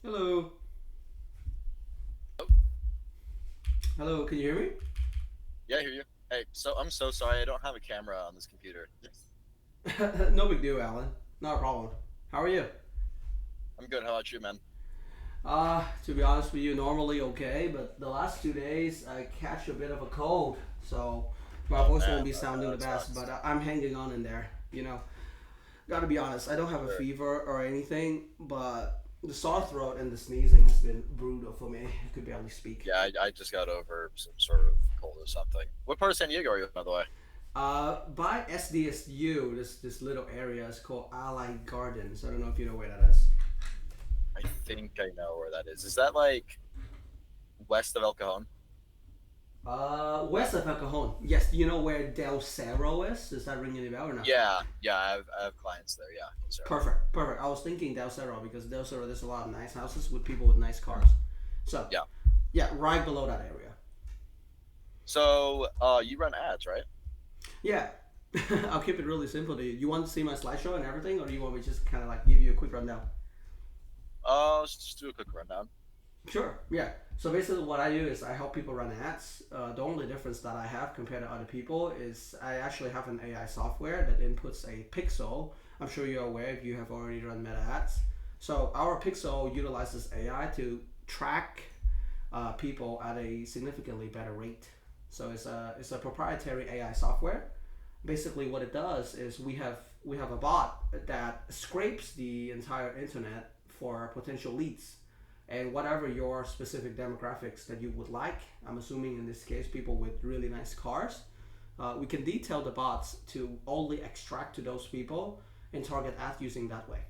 Hello. Hello, can you hear me? Yeah, I hear you. Hey, so I'm so sorry. I don't have a camera on this computer. No big deal, Alan. Not a problem. How are you? I'm good. How about you, man? To be honest with you, normally okay, but the last 2 days I catch a bit of a cold, so my Oh voice man, won't be okay, sounding the that best, but sucks. I'm hanging on in there. Gotta be honest, I don't have a Sure. fever or anything, but the sore throat and the sneezing has been brutal for me. I could barely speak. Yeah, I just got over some sort of cold or something. What part of San Diego are you, by the way? By SDSU, this little area is called Allied Gardens. I don't know if you know where that is. I think I know where that is. Is that like west of El Cajon? West of El Cajon. Yes, do you know where Del Cerro is? Does that ring any bell or not? Yeah, yeah. I have clients there. Yeah, Sarah. Perfect, perfect. I was thinking Del Cerro because Del Cerro there's a lot of nice houses with people with nice cars. So, Yeah. yeah, right below that area. So, you run ads, right? Yeah, I'll keep it really simple. Do you want to see my slideshow and everything, or do you want me to just kind of like give you a quick rundown? Let's just do a quick rundown. Sure. Yeah. So basically, what I do is I help people run ads. The only difference that I have compared to other people is I actually have an AI software that inputs a pixel. I'm sure you're aware if you have already run Meta ads. So our pixel utilizes AI to track people at a significantly better rate. So it's a proprietary AI software. Basically, what it does is we have a bot that scrapes the entire internet for potential leads and whatever your specific demographics that you would like. I'm assuming in this case people with really nice cars. We can detail the bots to only extract to those people and target ads using that way.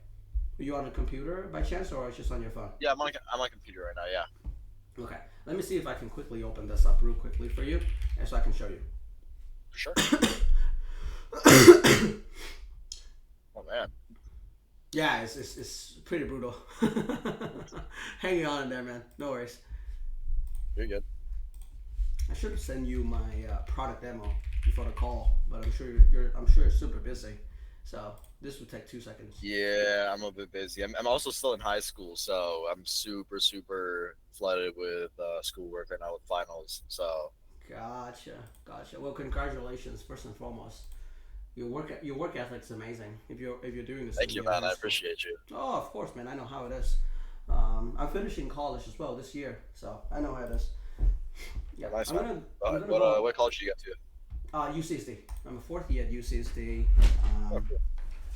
Are you on a computer by chance or just on your phone? Yeah, I'm on computer right now. Yeah, Okay, let me see if I can quickly open this up real quickly for you, and so I can show you. for sure. Oh man, Yeah, it's pretty brutal. Hanging on in there, man. No worries. you're good. I should have sent you my product demo before the call, but I'm sure you're super busy, so this would take 2 seconds. Yeah, I'm a bit busy. I'm also still in high school, so I'm super, super flooded with schoolwork right now with finals. So Gotcha, gotcha. Well, congratulations first and foremost. Your work ethic's amazing. If you're doing this thank thing you, in man. high I school. appreciate you. Oh, of course, man. I know how it is. I'm finishing college as well this year, so I know how it is. Yeah, Yeah, nice, I'm man. gonna I'm What gonna what go what college did you get to? UCSD. I'm a fourth year at UCSD. Oh, Um, cool.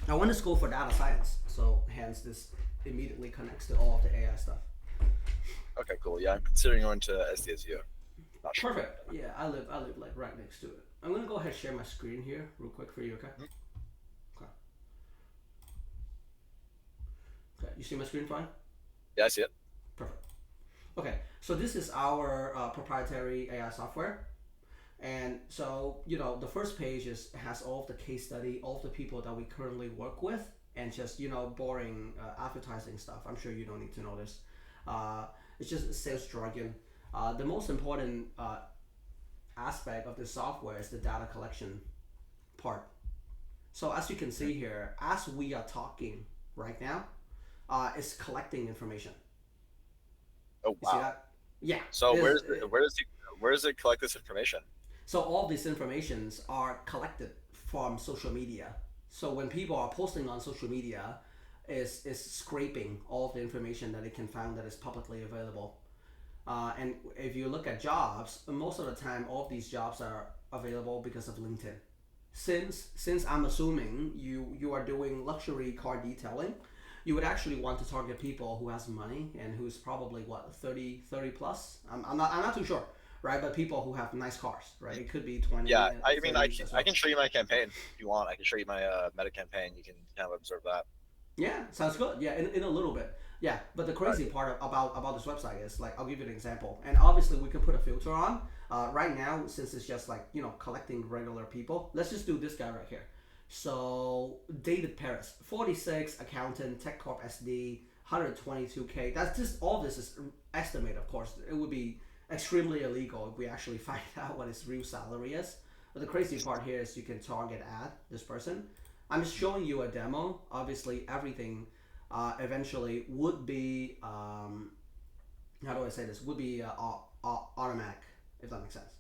I went to school for data science, so hence this immediately connects to all of the AI stuff. Okay, cool. Yeah, I'm considering going to SDSU. Not sure yet. Perfect. Yeah, I live like right next to it. I'm gonna go ahead and share my screen here real quick for you. Okay. Mhm. Okay. Okay. You see my screen fine? Yeah, I see it. Perfect. Okay. So this is our proprietary AI software. And so, the first page has all of the case study, all of the people that we currently work with, and just, boring advertising stuff. I'm sure you don't need to know this. Uh, it's just sales jargon. The most important aspect of this software is the data collection part. So as you can Mhm. see here, as we are talking right now, it's collecting information. Oh You see wow. that? Yeah. So This, where does it collect this information? So all these informations are collected from social media. So when people are posting on social media, is scraping all of the information that it can find that is publicly available. And if you look at jobs, most of the time, all of these jobs are available because of LinkedIn. Since I'm assuming you are doing luxury car detailing, you would actually want to target people who has money and who's probably what 30 plus. I'm not too sure, right? But people who have nice cars, right? It could be Yeah, 20 I mean, I 30s can as I well. can show you my campaign if you want. I can show you my meta campaign. You can kind of observe that. Yeah, sounds good. Yeah, in a little bit. Yeah, but the All right, crazy cool. part about this website is like I'll give you an example, and obviously we can put a filter on. Right now, since it's just like collecting regular people, let's just do this guy right here. So David Paris, 46, accountant, tech corp SD, 122K. That's just all this is estimate. Of course, it would be extremely illegal if we actually find out what his real salary is. But the crazy part here is you can target ad this person. I'm just showing you a demo. Obviously, everything eventually would be how do I say this? Would be automatic, if that makes sense.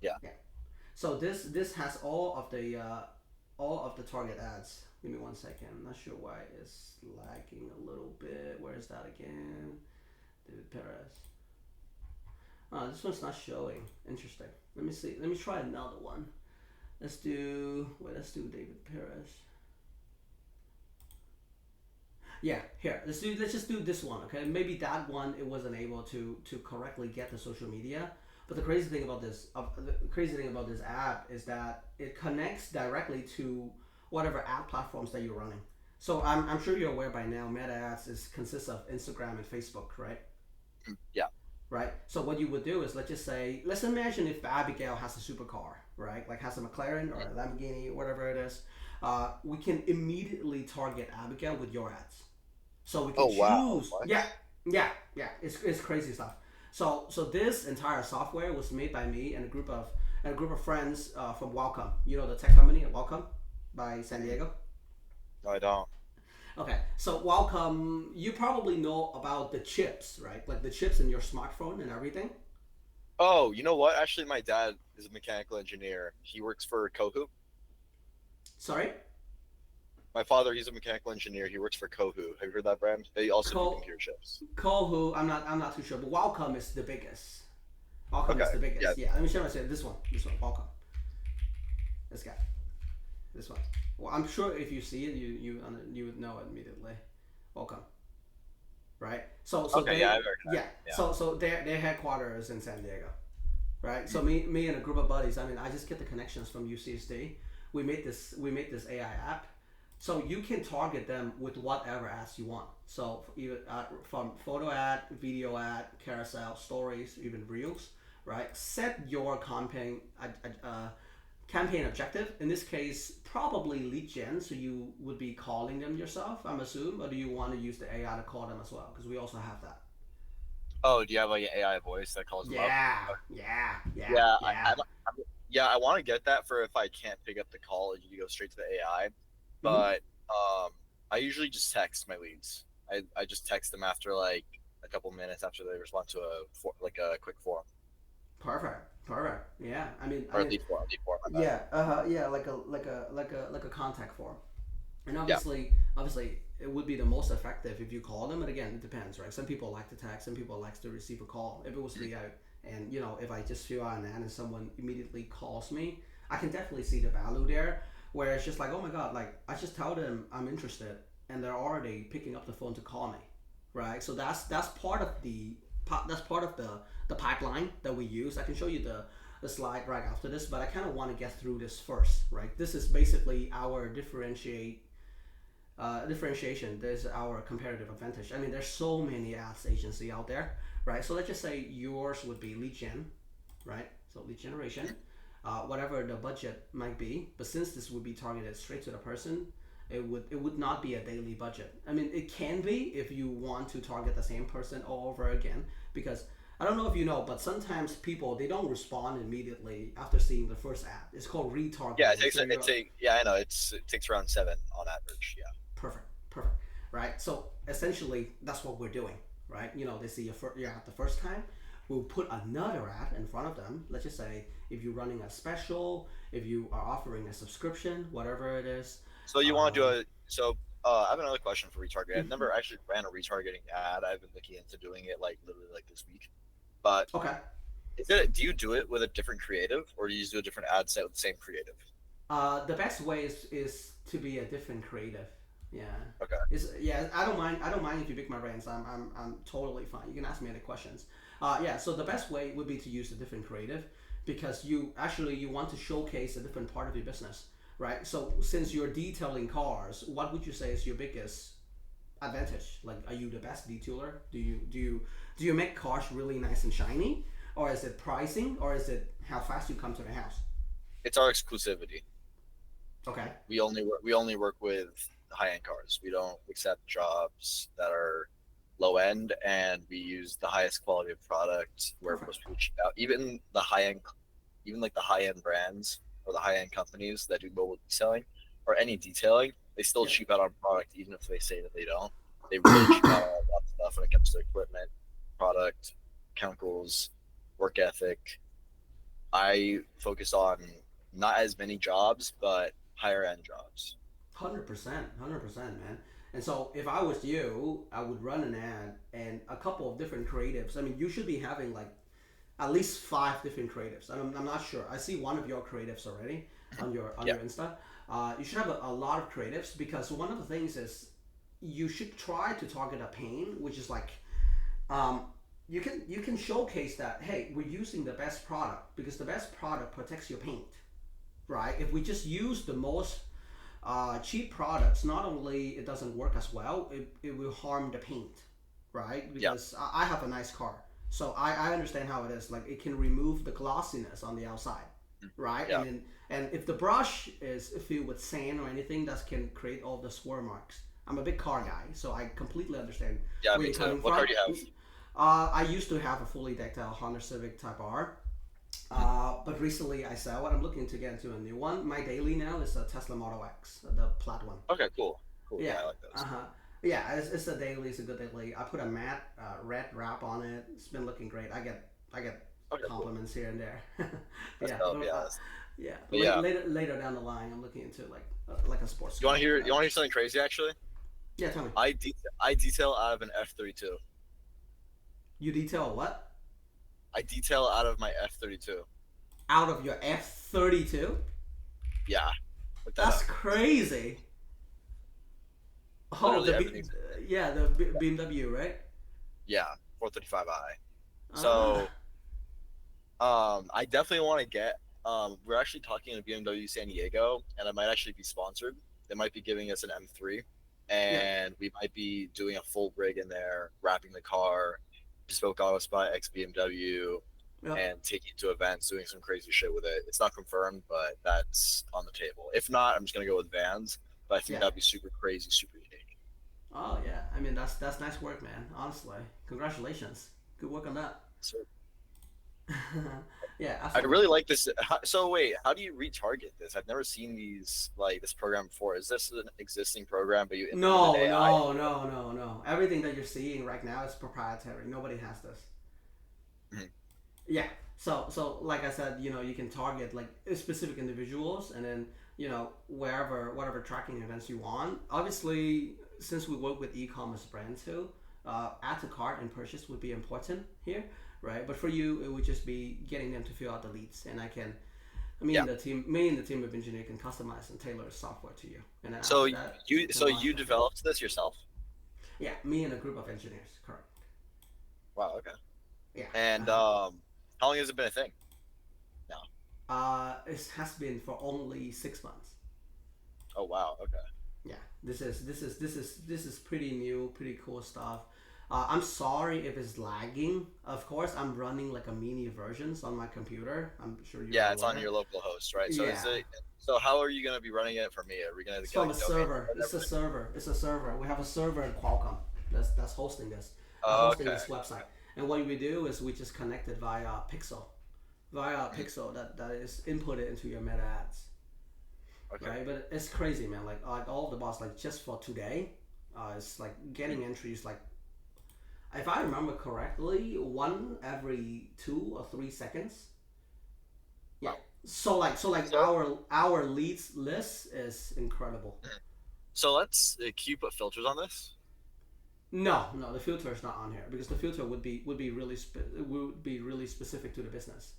Yeah. Yeah. So this has all of the target ads. Give me 1 second. I'm not sure why it's lagging a little bit. Where is that again? David Perez. Oh, this one's not showing. Interesting. Let me see. Let me try another one. Let's do David Perez. Yeah, here. Let's just do this one, okay? Maybe that one it wasn't able to correctly get the social media. But the crazy thing about this app is that it connects directly to whatever ad platforms that you're running. So I'm sure you're aware by now. Meta ads consists of Instagram and Facebook, right? Yeah. Right. So what you would do is let's imagine if Abigail has a supercar, right? Like has a McLaren or a Lamborghini, whatever it is. We can immediately target Abigail with your ads. So we Oh can wow. choose. What? Yeah, yeah, yeah. It's crazy stuff. So this entire software was made by me and a group of friends from Welcome. You know the tech company at Welcome by San Diego. No, I don't. Okay, so Welcome, you probably know about the chips, right? Like the chips in your smartphone and everything. Oh, you know what? Actually, my dad is a mechanical engineer. He works for Kohu. Sorry, My father, he's a mechanical engineer. He works for Kohu. Have you heard that brand? They also do Co computer chips. Kohu. I'm not too sure, but Welcome is the biggest. Welcome is Okay. the Yeah. biggest. Yeah, let me show you this one. This one, Welcome. This guy. This one. Well, I'm sure if you see it, you would know it immediately. Welcome, right? So Okay. Yeah, I've they heard that. yeah. Yeah. So their headquarters in San Diego, right? So me and a group of buddies. I mean, I just get the connections from UCSD. We made this AI app, so you can target them with whatever ads you want. So even from photo ad, video ad, carousel, stories, even reels, right? Set your campaign objective. In this case, probably lead gen. So you would be calling them yourself, I'm assuming, or do you want to use the AI to call them as well? Because we also have that. Oh, do you have like an AI voice that calls them up? Yeah, Okay. yeah, yeah, Yeah, yeah. yeah, I want to get that for if I can't pick up the call and you go straight to the AI. Mm-hmm. But I usually just text my leads. I just text them after like a couple minutes after they respond to like a quick form Perfect, perfect. Yeah, I or a mean, lead form. My bad. yeah, yeah, like a contact form. And Yeah. obviously, it would be the most effective if you call them. But again, it depends, right? Some people like to text, some people like to receive a call. If it was me, and if I just fill out an ad and someone immediately calls me, I can definitely see the value there. Where it's just like, oh my god, like I just tell them I'm interested, and they're already picking up the phone to call me, right? So that's part of the pipeline that we use. I can show you the slide right after this, but I kind of want to get through this first, right? This is basically our differentiation. There's our competitive advantage. I mean, there's so many ads agency out there, right? So let's just say yours would be lead gen, right? So lead generation, whatever the budget might be. But since this would be targeted straight to the person, it would not be a daily budget. I mean, it can be if you want to target the same person all over again, because I don't know if you know, but sometimes people they don't respond immediately after seeing the first ad. It's called Yeah, it retargeting. takes So it you're take yeah, I know it takes around 7 on average. Yeah. perfect, perfect, right? So essentially, that's what we're doing, right? They see your ad the first time. We'll put another ad in front of them. Let's just say if you're running a special, if you are offering a subscription, whatever it is. So you want to do Um, a so I have another question for retargeting. I've never actually ran a retargeting ad. I've been looking into doing it like literally like this week. But okay. do you do it with a different creative or do you just do a different ad set with the same creative? The best way is to be a different creative. Yeah. Okay. Yeah. I don't mind. I don't mind if you pick my brains. I'm totally fine. You can ask me any questions. Yeah. So the best way would be to use a different creative, because you want to showcase a different part of your business, right? So since you're detailing cars, what would you say is your biggest advantage? Like, are you the best detailer? Do you make cars really nice and shiny, or is it pricing, or is it how fast you come to the house? It's our exclusivity. Okay. We only work with high end cars. We don't accept jobs that are low end, and we use the highest quality of product where Perfect. most people cheap out. Even the high end, even like the high end brands or the high end companies that do mobile detailing or any detailing, They still Yeah. cheap out on product, even if they say that they don't. They really cheap out on a lot of stuff when it comes to equipment, product, chemicals, work ethic. I focus on not as many jobs, but higher end jobs. 100%, 100%, man. And so, if I was you, I would run an ad and a couple of different creatives. I mean, you should be having like at least five different creatives. I'm not sure. I see one of your creatives already on Yeah, your Insta. You should have a lot of creatives because one of the things is you should try to target a pain, which is like um, you can showcase that hey, we're using the best product because the best product protects your paint, right? If we just use the most cheap products, not only it doesn't work as well, it will harm the paint, right? yeah, Because I have a nice car, so I understand how it is. Like it can remove the glossiness on the outside, right? yeah. And if the brush is filled with sand or anything, that can create all the swirl marks. I'm a big car guy, so I completely understand Yeah, where me you're too. coming What car from. do you have? I used to have a fully decked out Honda Civic Type R, but recently I sell it. I'm looking to get into a new one. My daily now is a Tesla Model X, the plaid one. Okay, cool. Cool. Yeah. Yeah, I like Uh those. huh. Yeah, it's a daily. It's a good daily. I put a matte red wrap on it. It's been looking great. I get Okay, cool. compliments here and there. That's Yeah, dope. but Yeah. yeah. But yeah, Later down the line, I'm looking into like a sports you want car. to hear? You want to hear something crazy? Actually, Yeah, tell me. I detail out of an F-32. You detail what I detail out of my F-32. out of your F32? Yeah, look that That's up. crazy. Oh, Literally everything's yeah, the BMW, right? yeah, 435i. Ah, So I definitely want to get. We're actually talking to BMW San Diego, and I might actually be sponsored. They might be giving us an M3, yeah, and we might be doing a full rig in there, wrapping the car, bespoke auto spot ex BMW, yeah, and taking it to events, doing some crazy shit with it. It's not confirmed, but that's on the table. If not, I'm just gonna go with vans. But I think yeah. that'd be super crazy, super unique. Oh yeah. I mean that's nice work, man. Honestly, congratulations. Good work on that. So Yeah, I absolutely. really like this. So wait, how do you retarget this? I've never seen these like this program before. Is this an existing program, but you implemented No, AI? no, no, no, no. Everything that you're seeing right now is proprietary. Nobody has this. Mhm. Yeah. So like I said, you can target like specific individuals, and then wherever whatever tracking events you want. Obviously, since we work with e-commerce brands too, add to cart and purchase would be important here, right? But for you, it would just be getting them to fill out the leads, and Yeah. me and the team of engineer can customize and tailor software to you, and then So after that, you can so launch you them. developed this yourself? Yeah, me and a group of engineers, correct? Wow. Okay. Yeah. And Uh-huh. how long has it been a thing now? It has been for only 6 months. Oh wow. Okay. Yeah, this is pretty new, pretty cool stuff. I'm sorry if it's lagging. Of course, I'm running like a mini versions on my computer. I'm sure you're Yeah, it's on aware. your local host, right? So is Yeah, it? So how are you gonna be running it for me? Are we gonna it's get from like a a domain server. and It's a everything? server. It's a server. We have a server in Qualcomm that's hosting this, hosting Okay. this website. And what we do is we just connect it via Mhm. Pixel that is inputted into your meta ads, Okay. right? But it's crazy, man. Like all the bots, like just for today, it's like Mhm. getting entries like if I remember correctly, one every 2 or 3 seconds. Yeah. Wow. So like So our leads list is incredible. mhm. So let's can you put filters on this? No, no, the filter is not on here because the filter would be really would be really specific to the business.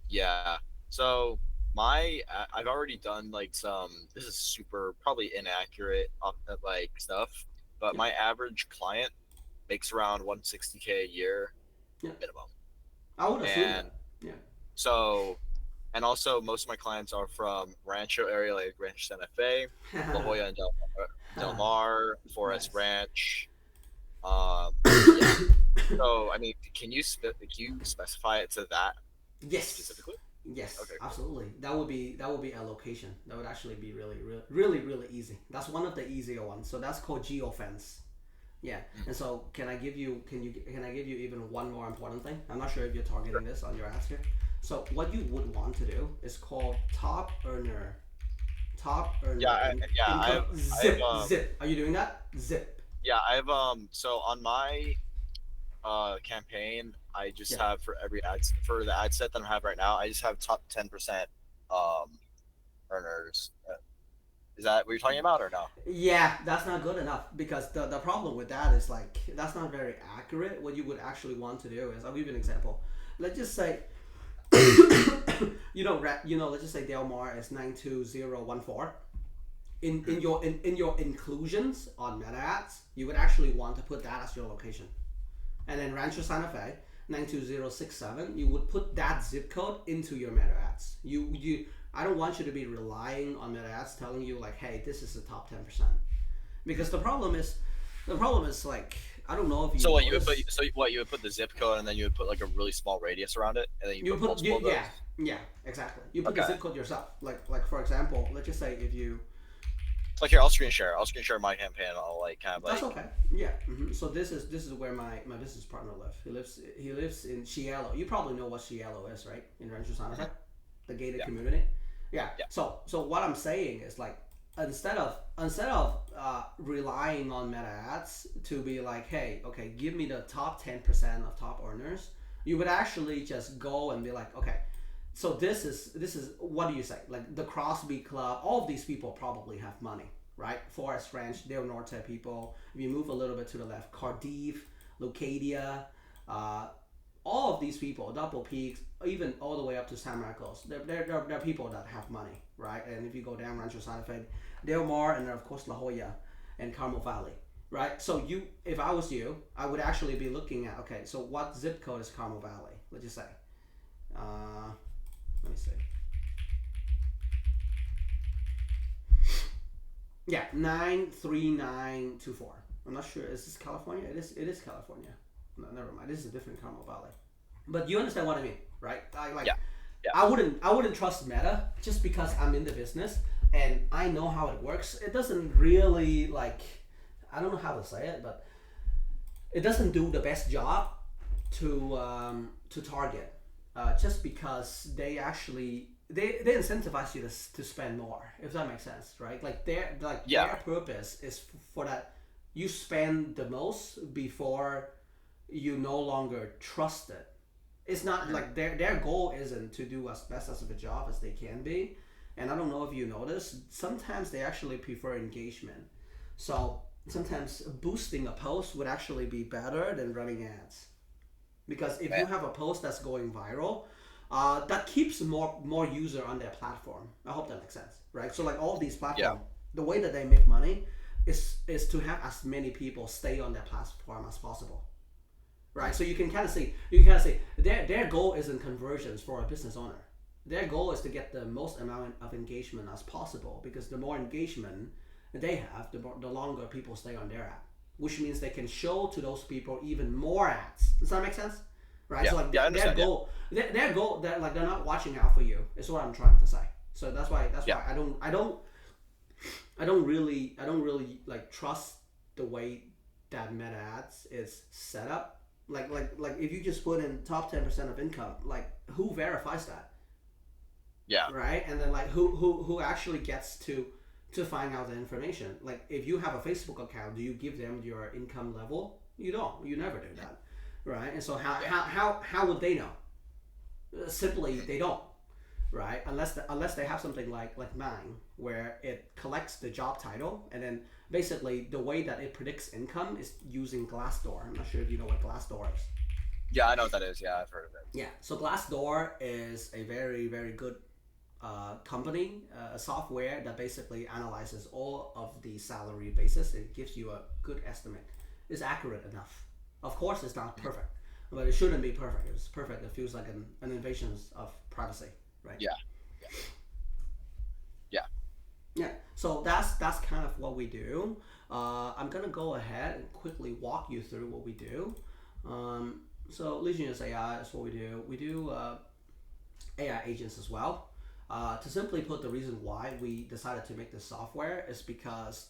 Yeah. So my I've already done like some. This is super probably inaccurate like stuff, but Yeah, my average client makes around 160K a year yeah. minimum, I would assume and that. Yeah. so and also most of my clients are from Rancho area like Rancho Santa Fe, La Jolla and Del Mar, Forest Nice. Ranch. Um, yeah. So I mean, can you specify it to that Yes. specifically? Yes, Okay, cool. absolutely. That would be a location. That would actually be really, really, really, really easy. That's one of the easier ones. So that's called geofence. Yeah. Mm. And so can I give you even one more important thing? I'm not sure if you're targeting this on your ads here. So what you would want to do is called top Yeah, earner yeah, income. I have Zip. Are you doing that? Zip. yeah, I have so on my campaign, I just Yeah. have for the ad set that I have right now, I just have top 10% um earners. Is that what you're talking about or no? Yeah, that's not good enough because the problem with that is like that's not very accurate. What you would actually want to do is I'll give you an example. Let's just say let's just say Del Mar is 92014. In your inclusions on meta ads, you would actually want to put that as your location. And then Rancho Santa Fe 92067, you would put that zip code into your meta ads. I don't want you to be relying on meta ads telling you like, hey, this is the top 10%, because the problem is like I don't know if you So what notice. you would put the zip code and then you would put like a really small radius around it and then you You put put multiple of yeah, those? yeah, exactly. You put the Okay. zip code yourself. Like for example, let's just say if you. Like here, I'll screen share. I'll screen share my campaign. I'll like kind of That's like okay. Yeah. So this is where my business partner lives. He lives in Cielo. You probably know what Cielo is, right? In Rancho Santa Fe, the gated yeah, community. Yeah. yeah, So what I'm saying is like instead of relying on meta ads to be like, hey, okay, give me the top 10% of top earners, you would actually just go and be like, okay, so this is what do you say, like the Crosby Club, all of these people probably have money, right? Forest Ranch, Del Norte people. If you move a little bit to the left, Cardiff, Locadia, uh, all of these people, Double Peaks, even all the way up to San Marcos, they're people that have money, right? And if you go down Rancho Santa Fe, Del Mar, and then of course La Jolla and Carmel Valley, right? So if I was you, I would actually be looking at, okay, so what zip code is Carmel Valley? Let's just say, uh, let me see. Yeah, 93924. I'm not sure. Is this California? It is. It is California. No, never mind. This is a different Carmel Valley. But you understand what I mean, right? I like. yeah, yeah, I wouldn't trust Meta just because I'm in the business and I know how it works. It doesn't really like. I don't know how to say it, but it doesn't do the best job to target, just because they incentivize you to spend more, if that makes sense, right? Like yeah. their purpose is for that you spend the most before you no longer trust it. It's not Mhm. like their goal isn't to do as best as of a job as they can be. And I don't know if you notice, sometimes they actually prefer engagement. So sometimes boosting a post would actually be better than running ads, because if you Man, have a post that's going viral, that keeps more user on their platform. I hope that makes sense, right? So like all these yeah, platform, the way that they make money is to have as many people stay on their platform as possible, right? So you can kind of see their goal isn't conversions for a business owner. Their goal is to get the most amount of engagement as possible, because the more engagement they have, the longer people stay on their app, which means they can show to those people even more ads. Does that make sense? Right. yeah, So like yeah. I their understand. Yeah, goal, their goal, they're not watching out for you. Is what I'm trying to say. So yeah, that's why I don't really like trust the way that Meta Ads is set up. Like if you just put in top 10% of income, like who verifies that, yeah, right? And then like who actually gets to find out the information? Like if you have a Facebook account, do you give them your income level? You don't. You never do that, right? And so how yeah. how how, how would they know? Simply they don't, right? Unless they have something like mine, where it collects the job title, and then basically the way that it predicts income is using Glassdoor. I'm not sure if you know what Glassdoor is. Yeah, I know what that is. Yeah, I've heard of it. Yeah, so Glassdoor is a very very good company, a software that basically analyzes all of the salary basis. It gives you a good estimate. It's accurate enough. Of course, it's not Mhm. perfect, but it shouldn't be perfect. If it's perfect, it feels like an invasion of privacy, right? Yeah, yeah, yeah. Yeah. So that's kind of what we do. I'm gonna go ahead and quickly walk you through what we do. So Legionnaires AI is what we do. We do AI agents as well. To simply put, the reason why we decided to make this software is because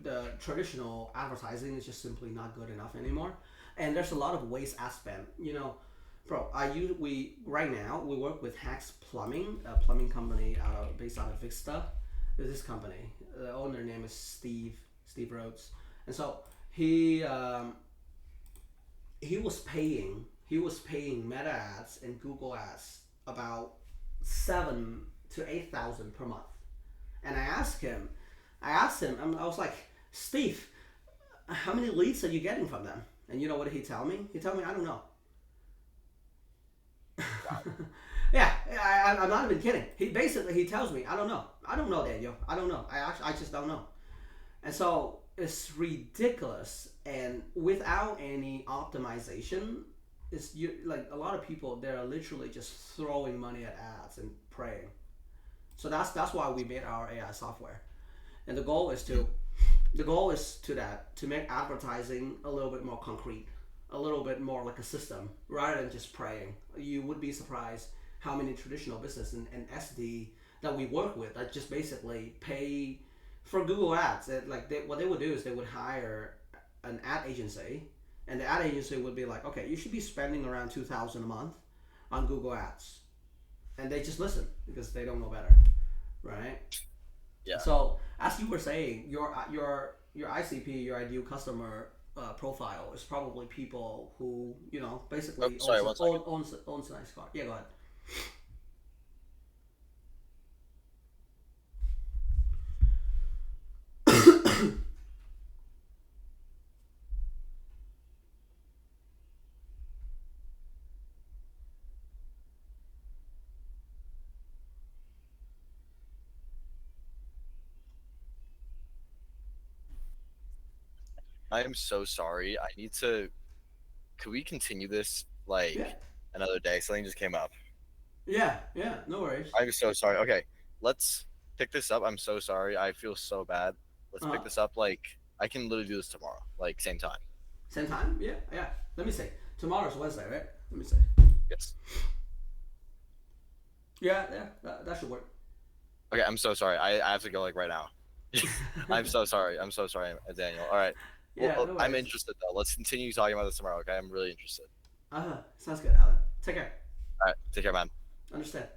the traditional advertising is just simply not good enough anymore, and there's a lot of waste ad spend. Bro, we right now we work with Hacks Plumbing, a plumbing company based out of Vista. this company. The owner name is Steve Rhodes, and so he he was paying Meta ads and Google ads about 7 to 8 thousand per month. And I asked him, I was like, Steve, how many leads are you getting from them? And you know what he tell me? He tell me, I don't know. Wow. Yeah, I'm not even kidding. He tells me, I don't know. I don't know, Daniel. I don't know. I just don't know. And so it's ridiculous. And without any optimization, it's like a lot of people they're literally just throwing money at ads and praying. So that's why we made our AI software. And the goal is to make advertising a little bit more concrete, a little bit more like a system rather than just praying. You would be surprised how many traditional business and SD that we work with that just basically pay for Google Ads. What they would do is they would hire an ad agency, and the ad agency would be like, okay, you should be spending around 2,000 a month on Google Ads, and they just listen because they don't know better, right? Yeah. So as you were saying, your ICP, your ideal customer profile is probably people who Oh, basically sorry, one second. owns a nice car. Yeah, go ahead. I am so sorry. I need to. Could we continue this Yeah, like another day? Something just came up. yeah. No worries. I'm so sorry. Okay, let's pick this up. I'm so sorry. I feel so bad. Let's pick Uh, this up. Like I can literally do this tomorrow, like same time. Same time. Yeah, yeah. Let me see. Tomorrow's Wednesday, right? Let me see. Yes. Yeah, yeah. That should work. Okay, I'm so sorry. I have to go like right now. I'm so sorry. I'm so sorry, Daniel. All right. Well, Yeah, no I'm worries. interested though. Let's continue talking about this tomorrow. Okay, I'm really interested. Sounds good, Alan. Take care. All right, take care, man. Understand.